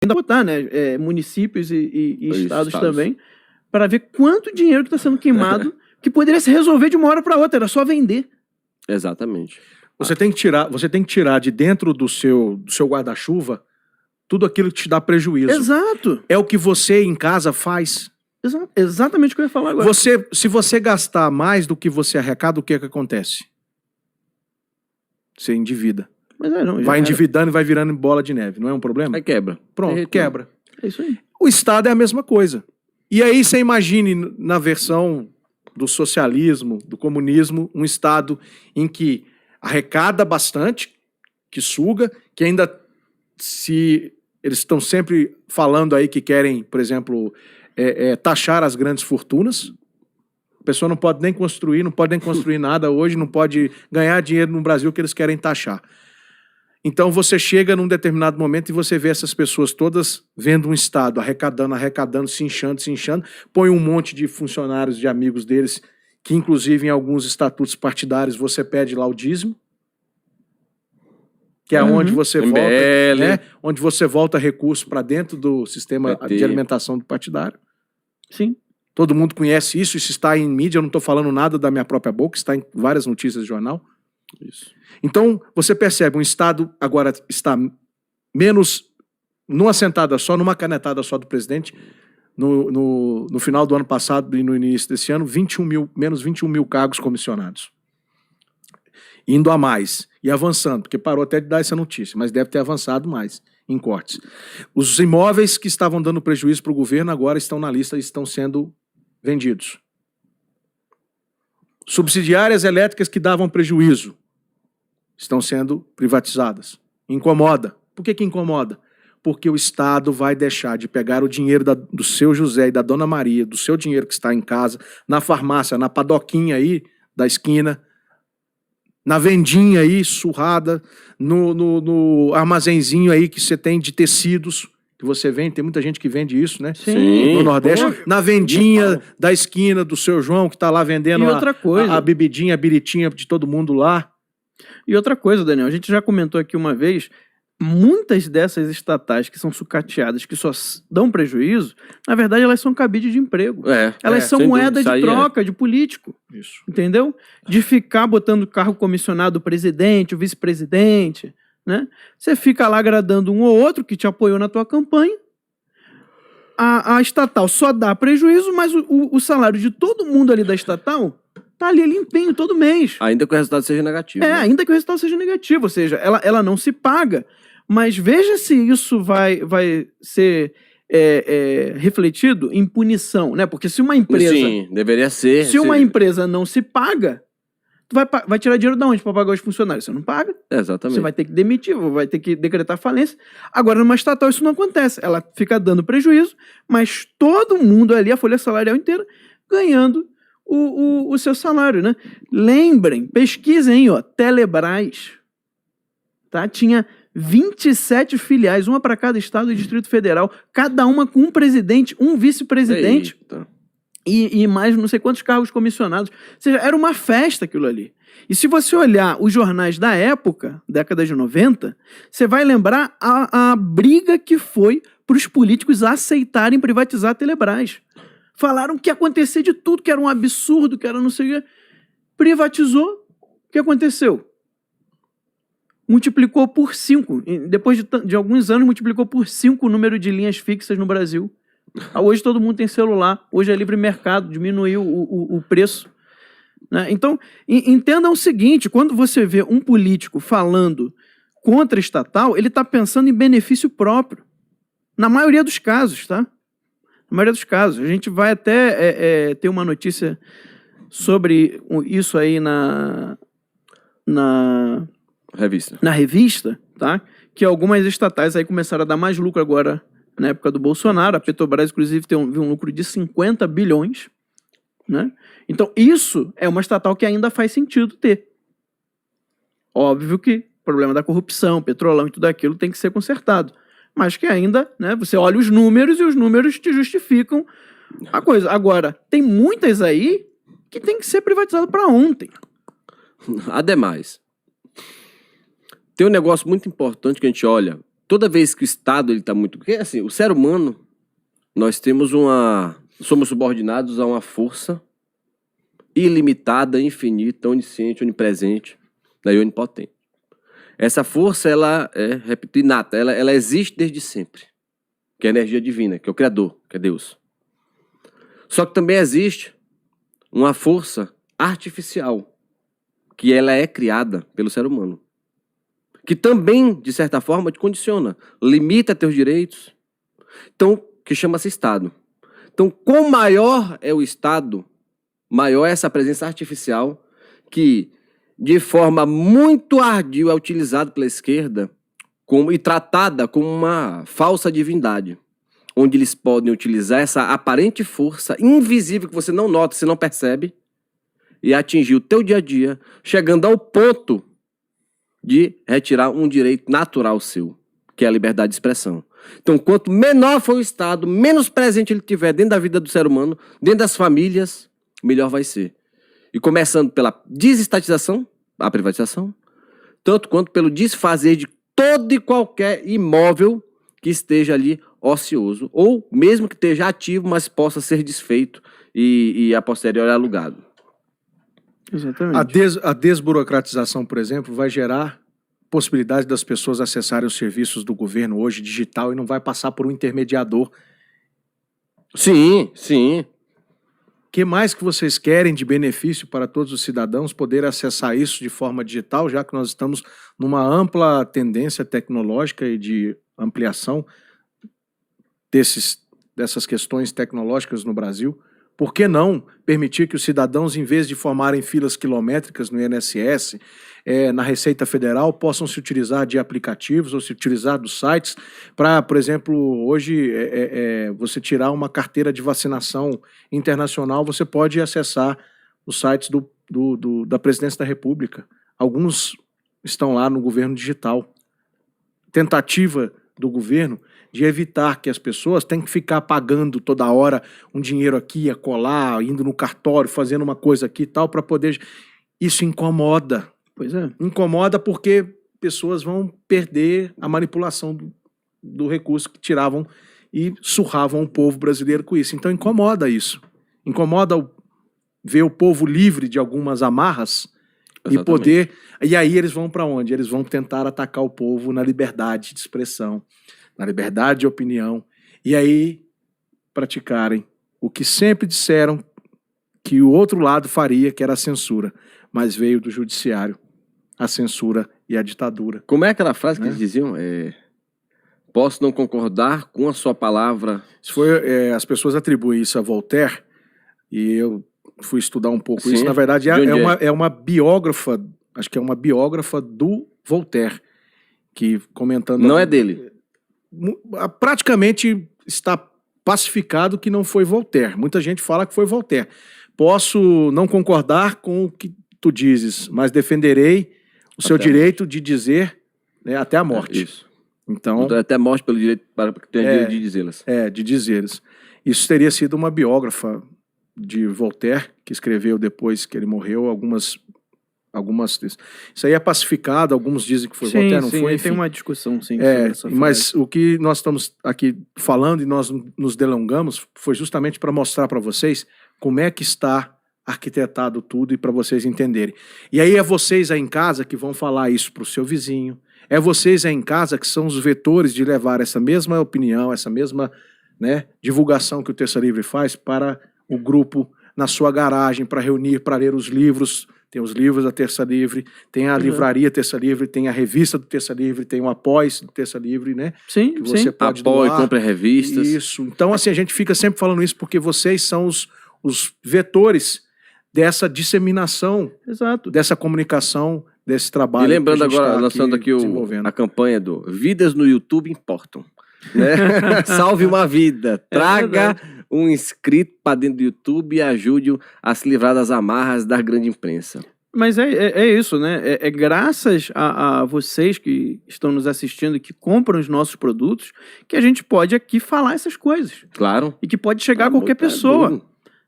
ainda botar, né, municípios e estados também, para ver quanto dinheiro que está sendo queimado, que poderia se resolver de uma hora para outra, era só vender. Exatamente. Você tem que tirar de dentro do seu guarda-chuva tudo aquilo que te dá prejuízo. Exato. É o que você em casa faz. Exatamente o que eu ia falar agora. Se você gastar mais do que você arrecada, o que é que acontece? Você endivida. Mas não, vai endividando e vai virando bola de neve, não é um problema? Aí quebra. Pronto, quebra. É isso aí. O Estado é a mesma coisa. E aí você imagine na versão do socialismo, do comunismo, um Estado em que arrecada bastante, que suga, que ainda se... Eles estão sempre falando aí que querem, por exemplo, taxar as grandes fortunas. A pessoa não pode nem construir nada hoje, não pode ganhar dinheiro no Brasil que eles querem taxar. Então você chega num determinado momento e você vê essas pessoas todas vendo um Estado arrecadando, se inchando, põe um monte de funcionários, de amigos deles, que inclusive em alguns estatutos partidários você pede lá o dízimo, que é onde você volta, né, onde você volta recurso para dentro do sistema de alimentação do partidário. Sim. Todo mundo conhece isso está em mídia, eu não estou falando nada da minha própria boca, está em várias notícias do jornal. Isso. Então, você percebe, um Estado agora está menos numa sentada só, numa canetada só do presidente, no final do ano passado e no início desse ano, menos 21 mil cargos comissionados. Indo a mais e avançando, porque parou até de dar essa notícia, mas deve ter avançado mais em cortes. Os imóveis que estavam dando prejuízo para o governo agora estão na lista e estão sendo vendidos. Subsidiárias elétricas que davam prejuízo estão sendo privatizadas. Incomoda. Por que incomoda? Porque o Estado vai deixar de pegar o dinheiro do seu José e da Dona Maria, do seu dinheiro que está em casa, na farmácia, na padoquinha aí da esquina, na vendinha aí, surrada, no armazenzinho aí que você tem de tecidos, que você vende, tem muita gente que vende isso, né? Sim. No Nordeste. Na vendinha da esquina do seu João, que está lá vendendo a bebidinha, a biritinha de todo mundo lá. E outra coisa, Daniel, a gente já comentou aqui uma vez, muitas dessas estatais que são sucateadas, que só dão prejuízo, na verdade elas são cabide de emprego. Elas são moeda de troca de político. Isso. Entendeu? De ficar botando carro comissionado o presidente, o vice-presidente, né? Você fica lá agradando um ou outro que te apoiou na tua campanha. A estatal só dá prejuízo, mas o salário de todo mundo ali da estatal tá ali limpinho todo mês. Ainda que o resultado seja negativo. Né? Ainda que o resultado seja negativo. Ou seja, ela não se paga. Mas veja se isso vai ser refletido em punição, né? Porque se uma empresa... Sim, deveria ser. Se uma empresa não se paga, tu vai tirar dinheiro de onde para pagar os funcionários? Você não paga. Exatamente. Você vai ter que demitir, vai ter que decretar falência. Agora, numa estatal, isso não acontece. Ela fica dando prejuízo, mas todo mundo ali, a folha salarial inteira, ganhando o seu salário, né? Lembrem, pesquisem, ó, Telebrás, tá? Tinha 27 filiais, uma para cada estado e Distrito Federal, cada uma com um presidente, um vice-presidente e mais não sei quantos cargos comissionados. Ou seja, era uma festa aquilo ali. E se você olhar os jornais da época, década de 90, você vai lembrar a briga que foi para os políticos aceitarem privatizar a Telebrás. Falaram que ia acontecer de tudo, que era um absurdo, que era não sei o quê. Privatizou, o que aconteceu? Multiplicou por 5. Depois de alguns anos, multiplicou por 5 o número de linhas fixas no Brasil. Hoje todo mundo tem celular, hoje é livre mercado, diminuiu o preço. Né? Então, entendam o seguinte, quando você vê um político falando contra estatal, ele está pensando em benefício próprio. Na maioria dos casos, tá? Na maioria dos casos. A gente vai até ter uma notícia sobre isso aí na revista, tá? Que algumas estatais aí começaram a dar mais lucro agora na época do Bolsonaro. A Petrobras, inclusive, viu um lucro de 50 bilhões. Né? Então, isso é uma estatal que ainda faz sentido ter. Óbvio que o problema da corrupção, petrolão e tudo aquilo tem que ser consertado. Mas que ainda, né, você olha os números e os números te justificam a coisa. Agora, tem muitas aí que tem que ser privatizado para ontem. Ademais, tem um negócio muito importante que a gente olha toda vez que o Estado ele tá muito... Porque, assim, o ser humano, nós temos somos subordinados a uma força ilimitada, infinita, onisciente, onipresente, daí onipotente. Essa força, ela é, repito, inata, ela existe desde sempre, que é a energia divina, que é o Criador, que é Deus. Só que também existe uma força artificial, que ela é criada pelo ser humano, que também, de certa forma, te condiciona, limita teus direitos, então, que chama-se Estado. Então, quanto maior é o Estado, maior é essa presença artificial que, de forma muito ardil, é utilizada pela esquerda e tratada como uma falsa divindade, onde eles podem utilizar essa aparente força invisível que você não nota, você não percebe, e atingir o teu dia a dia, chegando ao ponto de retirar um direito natural seu, que é a liberdade de expressão. Então, quanto menor for o Estado, menos presente ele tiver dentro da vida do ser humano, dentro das famílias, melhor vai ser. E começando pela desestatização, a privatização, tanto quanto pelo desfazer de todo e qualquer imóvel que esteja ali ocioso, ou mesmo que esteja ativo, mas possa ser desfeito e a posteriori alugado. Exatamente. A desburocratização, por exemplo, vai gerar possibilidade das pessoas acessarem os serviços do governo hoje digital e não vai passar por um intermediador. Sim, sim. O que mais que vocês querem de benefício para todos os cidadãos poder acessar isso de forma digital, já que nós estamos numa ampla tendência tecnológica e de ampliação dessas questões tecnológicas no Brasil? Por que não permitir que os cidadãos, em vez de formarem filas quilométricas no INSS, na Receita Federal, possam se utilizar de aplicativos ou se utilizar dos sites para, por exemplo, hoje você tirar uma carteira de vacinação internacional, você pode acessar os sites da Presidência da República. Alguns estão lá no governo digital. Tentativa do governo de evitar que as pessoas tenham que ficar pagando toda hora um dinheiro aqui, acolá, indo no cartório, fazendo uma coisa aqui e tal, para poder... Isso incomoda. Pois é. Incomoda porque pessoas vão perder a manipulação do recurso que tiravam e surravam o povo brasileiro com isso. Então incomoda isso. Incomoda ver o povo livre de algumas amarras. Exatamente. E poder... E aí eles vão para onde? Eles vão tentar atacar o povo na liberdade de expressão, na liberdade de opinião, e aí praticarem o que sempre disseram que o outro lado faria, que era a censura, mas veio do judiciário, a censura e a ditadura. Como é aquela frase que eles diziam? Posso não concordar com a sua palavra. Isso foi, as pessoas atribuem isso a Voltaire, e eu fui estudar um pouco. Sim. Isso. Na verdade, é uma biógrafa, acho que é uma biógrafa do Voltaire, que comentando... Não é dele. Praticamente está pacificado que não foi Voltaire. Muita gente fala que foi Voltaire. Posso não concordar com o que tu dizes, mas defenderei o seu direito de dizer, né, até a morte. Isso. Então, até a morte pelo direito para ter direito de dizê-las. De dizê-las. Isso teria sido uma biógrafa de Voltaire, que escreveu depois que ele morreu algumas... Isso aí é pacificado, alguns dizem que foi Voltaire, não foi. Enfim. Tem uma discussão, sim. Mas o que nós estamos aqui falando e nós nos delongamos foi justamente para mostrar para vocês como é que está arquitetado tudo e para vocês entenderem. E aí é vocês aí em casa que vão falar isso para o seu vizinho, é vocês aí em casa que são os vetores de levar essa mesma opinião, essa mesma, né, divulgação que o Terça Livre faz para o grupo na sua garagem, para reunir, para ler os livros. Tem os livros da Terça Livre, tem a livraria Terça Livre, tem a revista do Terça Livre, tem o Apoie do Terça Livre, né? Sim, que você pode apoie, doar. compre revistas. Isso. Então, assim, a gente fica sempre falando isso porque vocês são os vetores dessa disseminação, exato, dessa comunicação, desse trabalho. E lembrando agora, nós estamos aqui a campanha do Vidas no YouTube Importam. Né? Salve uma vida, traga um inscrito para dentro do YouTube e ajude-o a se livrar das amarras da grande imprensa. Mas é isso, né? É graças a vocês que estão nos assistindo e que compram os nossos produtos que a gente pode aqui falar essas coisas. Claro. E que pode chegar a qualquer pessoa.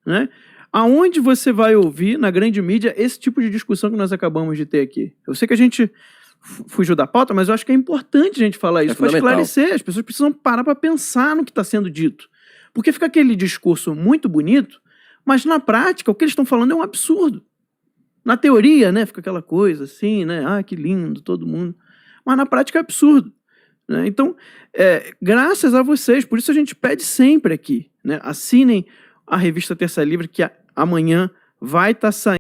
Né? Aonde você vai ouvir na grande mídia esse tipo de discussão que nós acabamos de ter aqui? Eu sei que a gente fugiu da pauta, mas eu acho que é importante a gente falar isso, para fundamental. esclarecer. As pessoas precisam parar para pensar no que está sendo dito. Porque fica aquele discurso muito bonito, mas na prática o que eles estão falando é um absurdo. Na teoria, né, fica aquela coisa assim, né? Ah, que lindo, todo mundo. Mas na prática é absurdo. Né? Então, graças a vocês, por isso a gente pede sempre aqui, né? Assinem a revista Terça Livre, que amanhã vai estar saindo